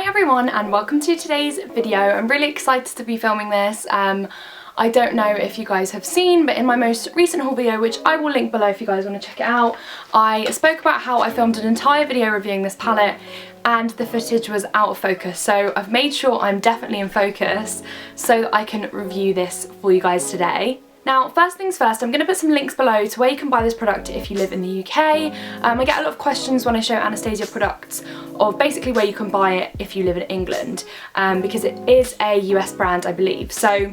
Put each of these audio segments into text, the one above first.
Hi everyone and welcome to today's video. I'm really excited to be filming this. I don't know if you guys have seen, but in my most recent haul video, which I will link below if you guys want to check it out, I spoke about how I filmed an entire video reviewing this palette and the footage was out of focus. So I've made sure I'm definitely in focus so that I can review this for you guys today. Now, first things first, I'm going to put some links below to where you can buy this product if you live in the UK. I get a lot of questions when I show Anastasia products of basically where you can buy it if you live in England, because it is a US brand, I believe. So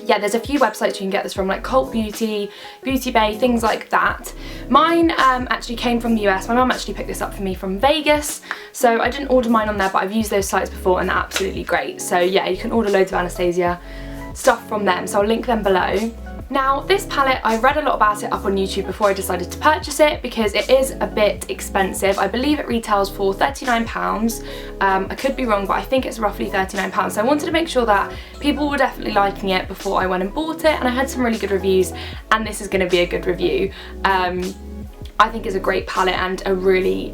yeah, there's a few websites you can get this from, like Cult Beauty, Beauty Bay, things like that. Mine actually came from the US. My mum actually picked this up for me from Vegas, so I didn't order mine on there, but I've used those sites before and they're absolutely great. So yeah, you can order loads of Anastasia stuff from them, so I'll link them below. Now, this palette, I read a lot about it up on YouTube before I decided to purchase it because it is a bit expensive. I believe it retails for £39. I could be wrong, but I think it's roughly £39. So I wanted to make sure that people were definitely liking it before I went and bought it, and I had some really good reviews, and this is going to be a good review. I think it's a great palette and a really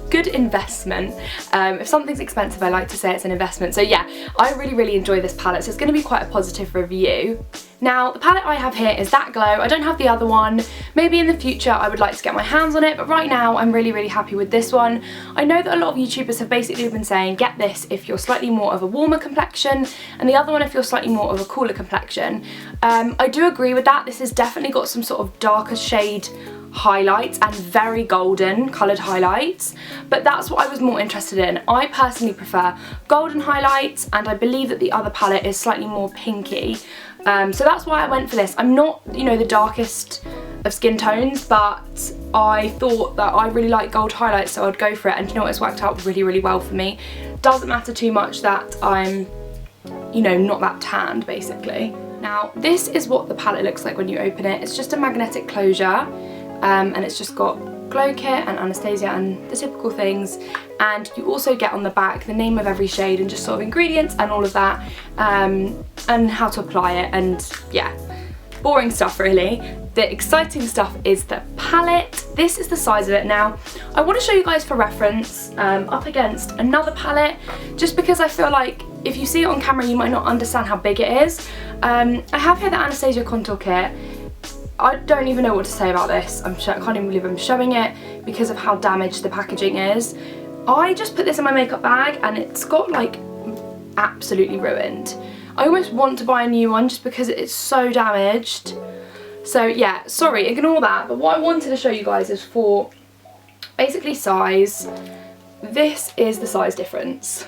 good investment. If something's expensive, I like to say it's an investment. So yeah, I really enjoy this palette, so it's going to be quite a positive review. Now, the palette I have here is That Glow. I don't have the other one. Maybe in the future I would like to get my hands on it, but right now I'm really happy with this one. I know that a lot of YouTubers have basically been saying get this if you're slightly more of a warmer complexion, and the other one if you're slightly more of a cooler complexion. I do agree with that. This has definitely got some sort of darker shade highlights and very golden coloured highlights, but that's what I was more interested in. I personally prefer golden highlights, and I believe that the other palette is slightly more pinky, so that's why I went for this. I'm not, you know, the darkest of skin tones, but I thought that I really like gold highlights, so I'd go for it, and you know what, it's worked out really well for me. Doesn't matter too much that I'm, you know, not that tanned basically. Now, this is what the palette looks like when you open it. It's just a magnetic closure. And it's just got glow kit and Anastasia and the typical things, and you also get on the back the name of every shade and just sort of ingredients and all of that, and how to apply it, and yeah, boring stuff really. The exciting stuff is the palette. This is the size of it. Now, I want to show you guys for reference up against another palette, just because I feel like if you see it on camera you might not understand how big it is. I have here the Anastasia contour kit. I don't even know what to say about this. I can't even believe I'm showing it because of how damaged the packaging is. I just put this in my makeup bag and it's got like absolutely ruined. I almost want to buy a new one just because it's so damaged. So yeah, sorry, ignore that. But what I wanted to show you guys is for basically size. This is the size difference.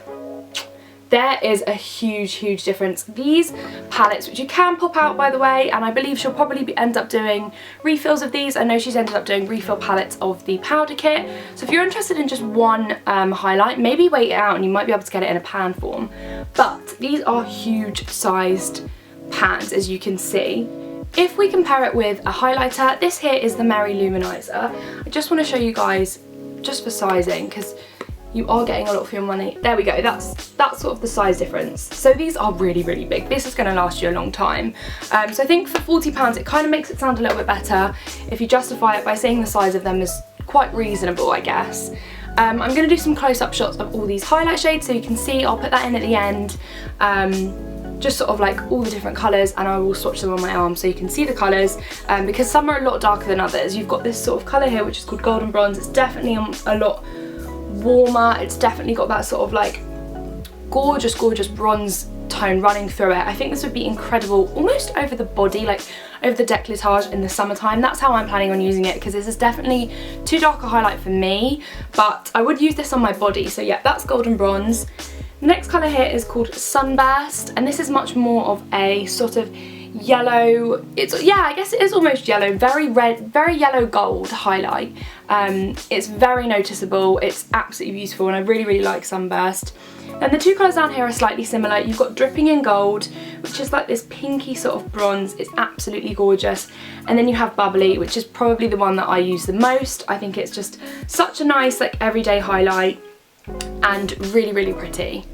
There is a huge difference. These palettes, which you can pop out by the way, and I believe she'll probably end up doing refills of these. I know she's ended up doing refill palettes of the powder kit. So if you're interested in just one highlight, maybe wait it out and you might be able to get it in a pan form. But these are huge sized pans, as you can see. If we compare it with a highlighter, this here is the Merry Luminizer. I just want to show you guys just for sizing, because you are getting a lot for your money. There we go, that's sort of the size difference. So these are really big. This is going to last you a long time. So I think for £40 it kind of makes it sound a little bit better if you justify it by saying the size of them is quite reasonable, I guess. I'm going to do some close-up shots of all these highlight shades so you can see. I'll put that in at the end. Just sort of like all the different colours, and I will swatch them on my arm so you can see the colours, because some are a lot darker than others. You've got this sort of colour here which is called Golden Bronze. It's definitely a lot warmer. It's definitely got that sort of like gorgeous bronze tone running through it. I think this would be incredible almost over the body, like over the décolletage in the summertime. That's how I'm planning on using it, because this is definitely too dark a highlight for me, but I would use this on my body. So yeah, that's Golden Bronze. The next colour here is called Sunburst, and this is much more of a sort of yellow, yeah, I guess it is almost yellow, very red, very yellow gold highlight. It's very noticeable, it's absolutely beautiful, and I really like Sunburst. And the two colours down here are slightly similar. You've got Dripping in Gold, which is like this pinky sort of bronze. It's absolutely gorgeous. And then you have Bubbly, which is probably the one that I use the most. I think it's just such a nice like everyday highlight and really pretty.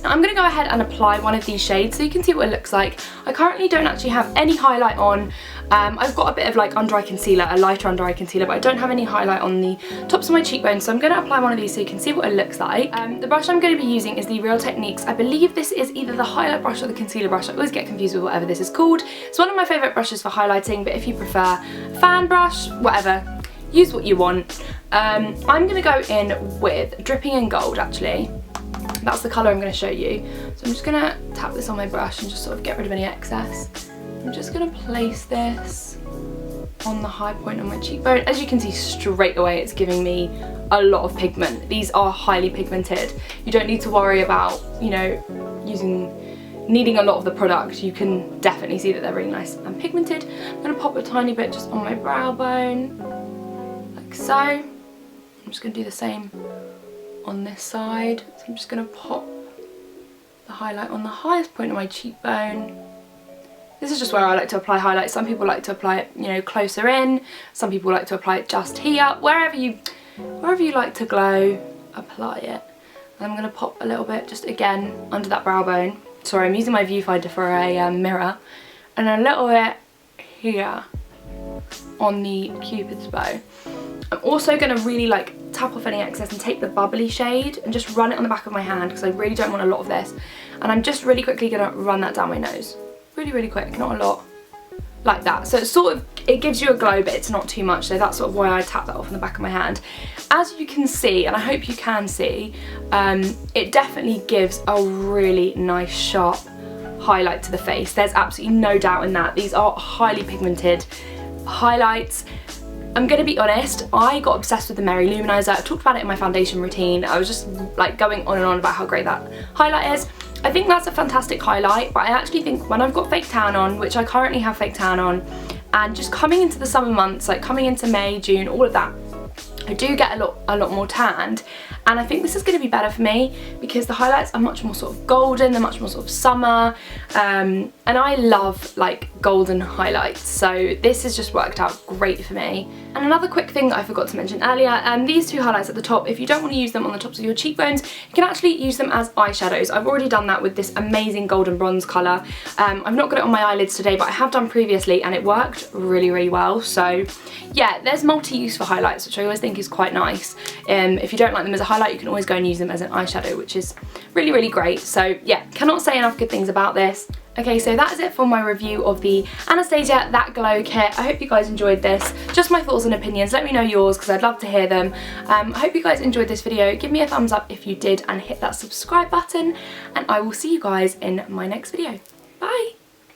Now I'm going to go ahead and apply one of these shades so you can see what it looks like. I currently don't actually have any highlight on. I've got a bit of like under eye concealer, a lighter under eye concealer, but I don't have any highlight on the tops of my cheekbones, so I'm going to apply one of these so you can see what it looks like. The brush I'm going to be using is the Real Techniques. I believe this is either the highlight brush or the concealer brush. I always get confused with whatever this is called. It's one of my favourite brushes for highlighting, but if you prefer a fan brush, whatever, use what you want. I'm going to go in with Dripping in Gold actually. That's the colour I'm going to show you. So I'm just going to tap this on my brush and just sort of get rid of any excess. I'm just going to place this on the high point of my cheekbone. As you can see straight away, it's giving me a lot of pigment. These are highly pigmented. You don't need to worry about, you know, needing a lot of the product. You can definitely see that they're really nice and pigmented. I'm going to pop a tiny bit just on my brow bone, like so. I'm just going to do the same on this side. So I'm just going to pop the highlight on the highest point of my cheekbone. This is just where I like to apply highlight. Some people like to apply it, you know, closer in. Some people like to apply it just here. Wherever you like to glow, apply it. And I'm going to pop a little bit just again under that brow bone. Sorry, I'm using my viewfinder for a mirror. And a little bit here on the Cupid's bow. I'm also going to really like tap off any excess and take the bubbly shade and just run it on the back of my hand because I really don't want a lot of this. And I'm just really quickly going to run that down my nose. Really, really quick, not a lot. Like that. So it's sort of, it gives you a glow, but it's not too much. So that's sort of why I tap that off on the back of my hand. As you can see, and I hope you can see, it definitely gives a really nice sharp highlight to the face. There's absolutely no doubt in that. These are highly pigmented highlights. I'm going to be honest, I got obsessed with the Mary Luminizer. I talked about it in my foundation routine. I was just like going on and on about how great that highlight is. I think that's a fantastic highlight, but I actually think when I've got fake tan on, which I currently have fake tan on, and just coming into the summer months, like coming into May, June, all of that, I do get a lot more tanned, and I think this is going to be better for me because the highlights are much more sort of golden, they're much more sort of summer, and I love like golden highlights, so this has just worked out great for me. And another quick thing that I forgot to mention earlier, these two highlights at the top, if you don't want to use them on the tops of your cheekbones, you can actually use them as eyeshadows. I've already done that with this amazing golden bronze colour. I've not got it on my eyelids today, but I have done previously and it worked really, really well. So yeah, there's multi-use for highlights, which I always think is quite nice. If you don't like them as a highlight, you can always go and use them as an eyeshadow, which is really, really great. So yeah, cannot say enough good things about this. Okay, so that is it for my review of the Anastasia That Glow Kit. I hope you guys enjoyed this. Just my thoughts and opinions. Let me know yours because I'd love to hear them. I hope you guys enjoyed this video. Give me a thumbs up if you did and hit that subscribe button. And I will see you guys in my next video.